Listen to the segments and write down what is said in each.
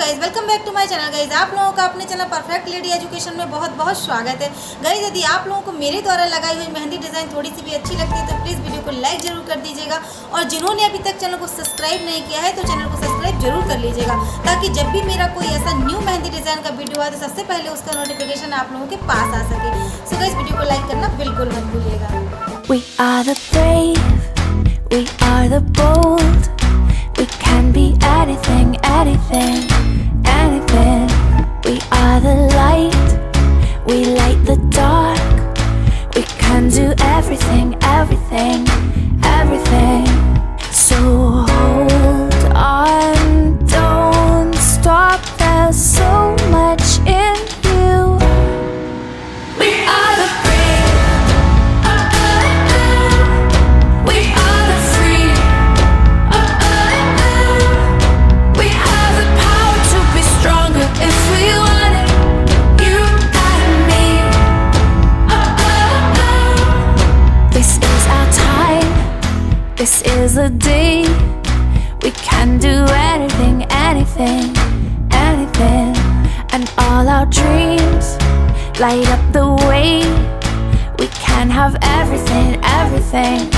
Guys, welcome back to my channel. Guys, आप लोगों का अपने चैनल परफेक्ट लेडी एजुकेशन में बहुत बहुत स्वागत है। गाइज, यदि आप लोगों को मेरे द्वारा लगाई हुई मेहंदी डिज़ाइन थोड़ी सी भी अच्छी लगती है तो प्लीज़ वीडियो को लाइक जरूर कर दीजिएगा, और जिन्होंने अभी तक चैनल को सब्सक्राइब नहीं किया है तो चैनल को सब्सक्राइब जरूर कर लीजिएगा, ताकि जब भी मेरा कोई ऐसा न्यू मेहंदी डिज़ाइन का वीडियो आए तो सबसे पहले उसका नोटिफिकेशन आप लोगों के पास आ सके। सो गाइज, वीडियो को लाइक करना बिल्कुल मत भूलिएगा। We are the brave, we are the bold. We can be anything, anything, anything. We are the light, we light the dark. We can do everything, everything, everything. So hold on, don't stop, there's so much in you. We are the This is the day we can do anything, anything, anything. And all our dreams light up the way. We can have everything, everything,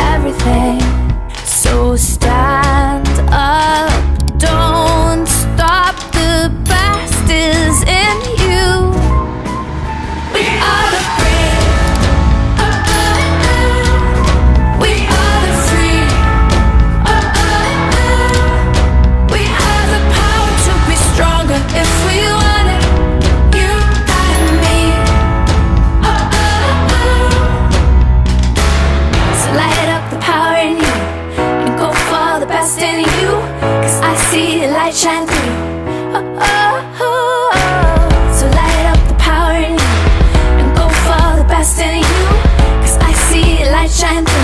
everything. So stand up, don't stop, the best is in you. We are the if we want it, you and me. So light up the power in you and go for the best in you, 'cause I see the light shine through. So light up the power in you and go for the best in you, 'cause I see the light shine through.